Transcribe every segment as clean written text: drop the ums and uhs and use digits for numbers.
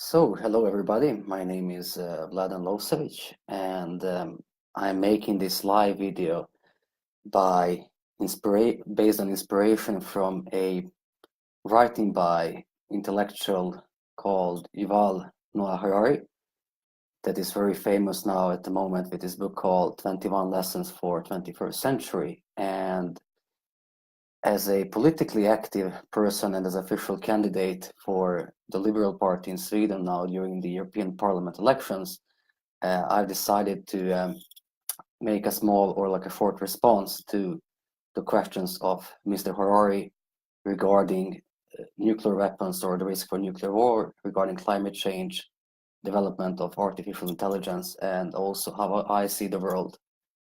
So, hello everybody. My name is Vladan Losevic, and I'm making this live video based on inspiration from a writing by intellectual called Yuval Noah Harari that is very famous now at the moment with his book called 21 Lessons for 21st Century. And as a politically active person and as official candidate for the Liberal Party in Sweden now during the European Parliament elections, I've decided to make a small or like a short response to the questions of Mr. Harari regarding nuclear weapons or the risk for nuclear war, regarding climate change, development of artificial intelligence, and also how I see the world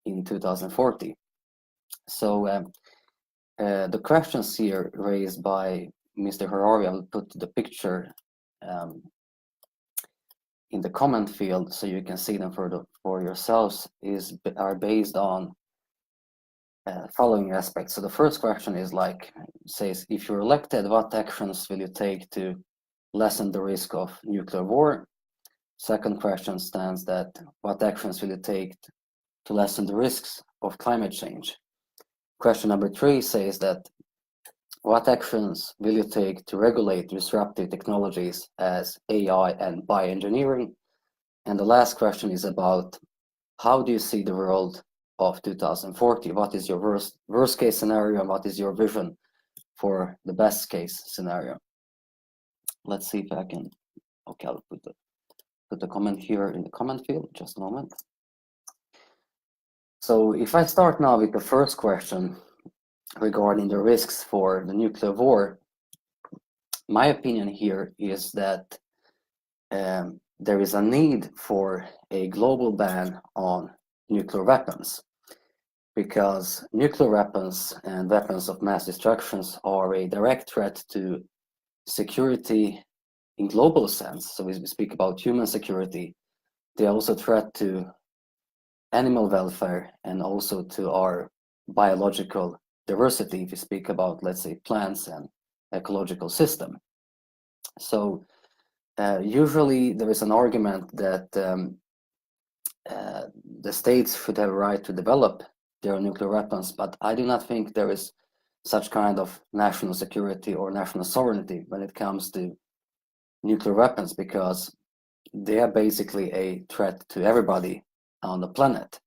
in 2040. So the questions here raised by Mr. Harari, I will put the picture in the comment field so you can see them for yourselves, are based on following aspects. So the first question is says, if you're elected, what actions will you take to lessen the risk of nuclear war? Second question stands that what actions will you take to lessen the risks of climate change? Question number 3 says that what actions will you take to regulate disruptive technologies as AI and bioengineering? And the last question is about how do you see the world of 2040? What is your worst case scenario and what is your vision for the best case scenario? Let's see if I can, okay, I'll put the comment here in the comment field, just a moment. So if I start now with the first question regarding the risks for the nuclear war, my opinion here is that there is a need for a global ban on nuclear weapons, because nuclear weapons and weapons of mass destruction are a direct threat to security in global sense. So we speak about human security. They also threat to animal welfare and also to our biological diversity if we speak about, let's say, plants and ecological system. So usually there is an argument that the states should have a right to develop their nuclear weapons, but I do not think there is such kind of national security or national sovereignty when it comes to nuclear weapons, because they are basically a threat to everybody on the planet.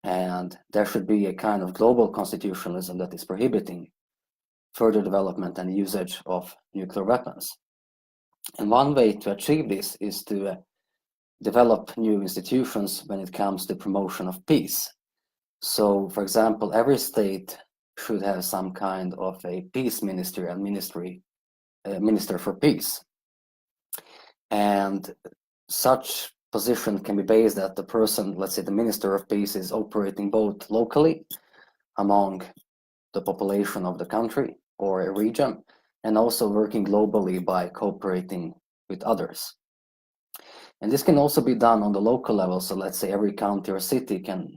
And there should be a kind of global constitutionalism that is prohibiting further development and usage of nuclear weapons. And one way to achieve this is to develop new institutions when it comes to promotion of peace. So, for example, every state should have some kind of a peace ministry and minister for peace. And such position can be based that the person, let's say the minister of peace, is operating both locally among the population of the country or a region, and also working globally by cooperating with others. And this can also be done on the local level. So let's say every county or city can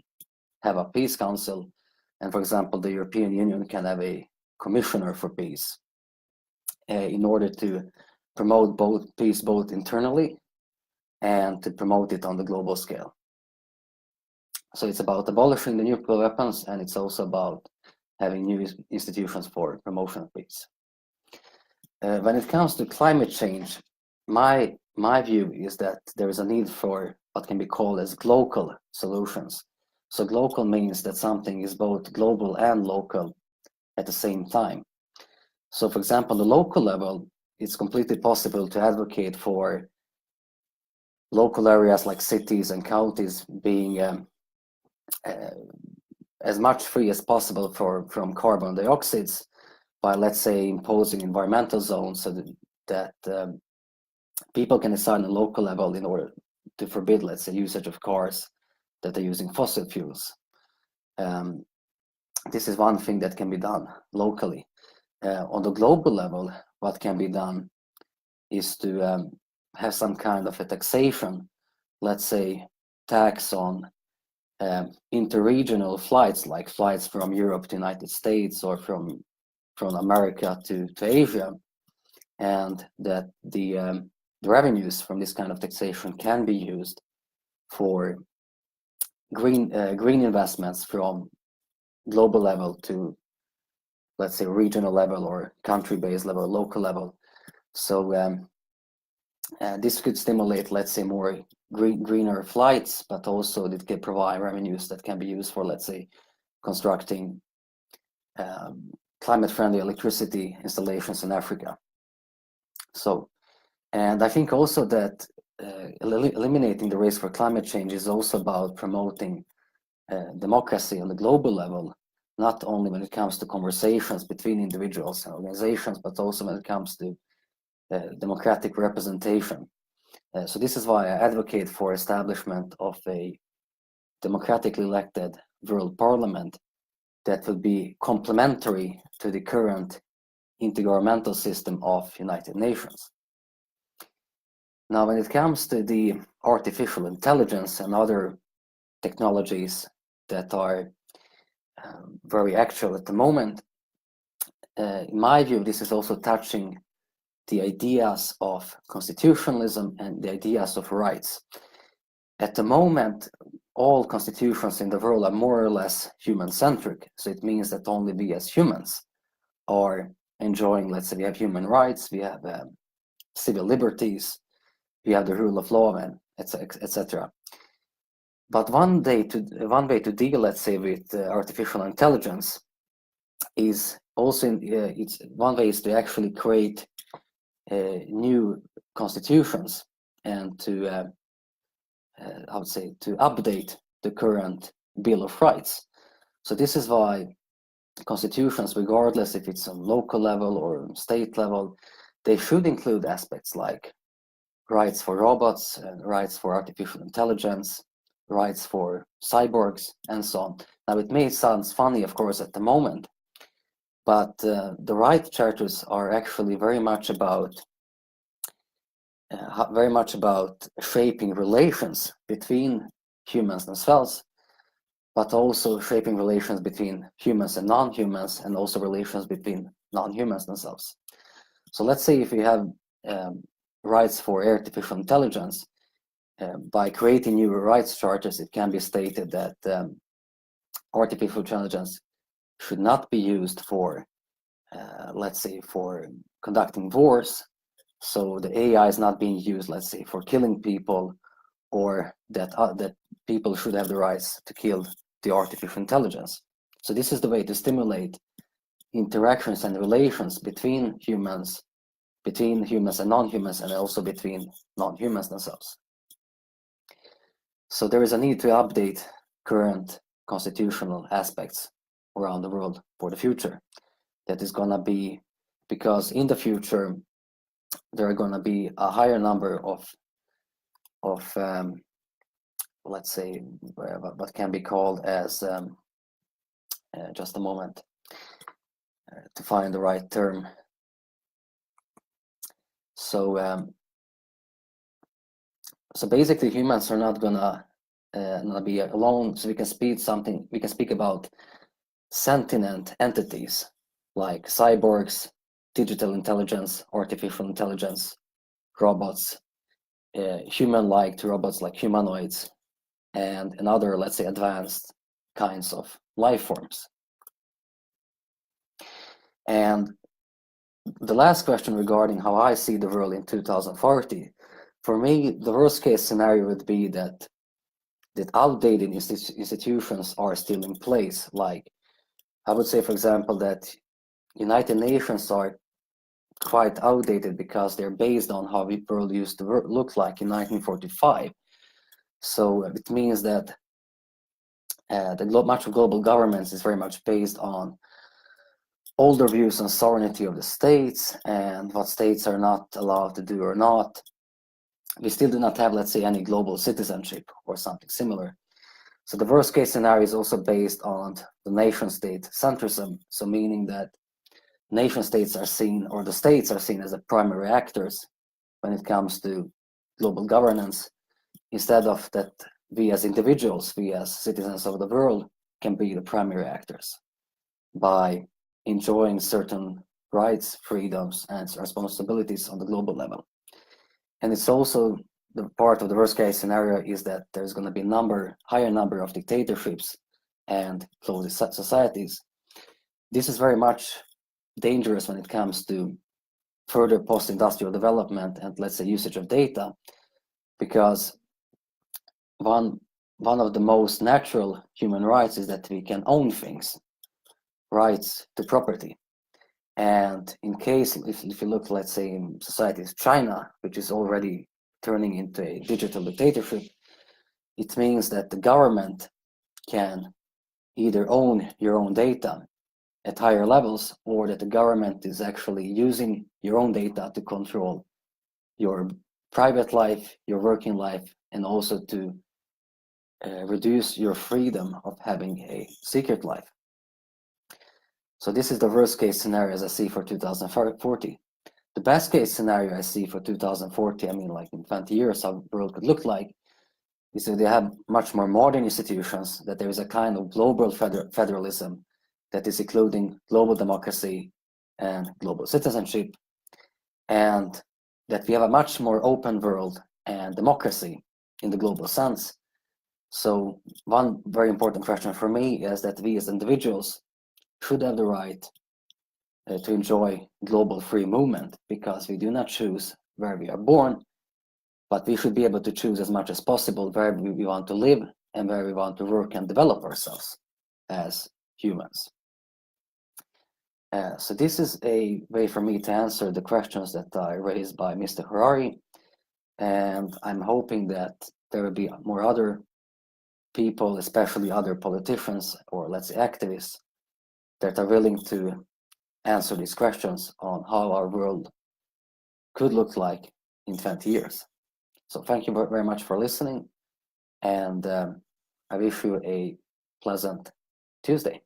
have a peace council. And for example, the European Union can have a commissioner for peace in order to promote peace both internally and to promote it on the global scale. So it's about abolishing the nuclear weapons, and it's also about having new institutions for promotion of peace. When it comes to climate change, my view is that there is a need for what can be called as glocal solutions. So glocal means that something is both global and local at the same time. So for example, on the local level, it's completely possible to advocate for local areas like cities and counties being as much free as possible from carbon dioxides by, let's say, imposing environmental zones so that people can decide on a local level in order to forbid, let's say, usage of cars that are using fossil fuels. This is one thing that can be done locally. On the global level, what can be done is to have some kind of a taxation, let's say tax on interregional flights, like flights from Europe to the United States or from America to Asia, and that the the revenues from this kind of taxation can be used for green investments from global level to, let's say, regional level or country-based level, local level. So this could stimulate, let's say, more greener flights, but also it can provide revenues that can be used for, let's say, constructing climate-friendly electricity installations in Africa. So, and I think also that eliminating the risk for climate change is also about promoting democracy on the global level, not only when it comes to conversations between individuals and organizations, but also when it comes to democratic representation. So this is why I advocate for establishment of a democratically elected world parliament that will be complementary to the current intergovernmental system of United Nations. Now, when it comes to the artificial intelligence and other technologies that are very actual at the moment, in my view, this is also touching the ideas of constitutionalism and the ideas of rights. At the moment, all constitutions in the world are more or less human-centric. So it means that only we as humans are enjoying, let's say, we have human rights, we have civil liberties, we have the rule of law, and etc. But one way to deal, let's say, with artificial intelligence is also one way is to actually create new constitutions and to I would say to update the current Bill of Rights. So this is why constitutions, regardless if it's on local level or state level, they should include aspects like rights for robots, rights for artificial intelligence, rights for cyborgs, and so on. Now, it may sound funny, of course, at the moment, but the right charters are actually very much about shaping relations between humans themselves, but also shaping relations between humans and non-humans, and also relations between non-humans themselves. So let's say if we have rights for artificial intelligence, by creating new rights charters, it can be stated that artificial intelligence should not be used for, let's say, for conducting wars. So the AI is not being used, let's say, for killing people, or that people should have the rights to kill the artificial intelligence. So this is the way to stimulate interactions and relations between humans and non-humans, and also between non-humans themselves. So there is a need to update current constitutional aspects around the world for the future. That is going to be because in the future there are going to be a higher number of let's say what can be called as just a moment to find the right term. So so basically humans are not gonna be alone. So we can speak about sentient entities like cyborgs, digital intelligence, artificial intelligence, robots, human-like to robots like humanoids, and other, let's say, advanced kinds of life forms. And the last question regarding how I see the world in 2040, for me, the worst case scenario would be that outdated institutions are still in place. Like, I would say, for example, that United Nations are quite outdated because they're based on how the world used to look like in 1945. So it means that much of global governance is very much based on older views on sovereignty of the states and what states are not allowed to do or not. We still do not have, let's say, any global citizenship or something similar. So the worst case scenario is also based on the nation state centrism. So meaning that nation states are seen, or the states are seen, as the primary actors when it comes to global governance, instead of that we as individuals, we as citizens of the world, can be the primary actors by enjoying certain rights, freedoms, and responsibilities on the global level. And it's also the part of the worst case scenario is that there's going to be higher number of dictatorships and closed societies. This is very much dangerous when it comes to further post-industrial development and, let's say, usage of data, because one of the most natural human rights is that we can own things, rights to property. And in case, if you look, let's say, in societies, China, which is already turning into a digital dictatorship, it means that the government can either own your own data at higher levels, or that the government is actually using your own data to control your private life, your working life, and also to reduce your freedom of having a secret life. So this is the worst case scenario as I see for 2040. The best case scenario I see for 2040, I mean, like in 20 years, how the world could look like, is that they have much more modern institutions, that there is a kind of global federalism that is including global democracy and global citizenship, and that we have a much more open world and democracy in the global sense. So one very important question for me is that we as individuals should have the right to enjoy global free movement, because we do not choose where we are born, but we should be able to choose as much as possible where we want to live and where we want to work and develop ourselves as humans. So this is a way for me to answer the questions that are raised by Mr. Harari, and I'm hoping that there will be more other people, especially other politicians or, let's say, activists, that are willing to answer these questions on how our world could look like in 20 years. So thank you very much for listening, and I wish you a pleasant Tuesday.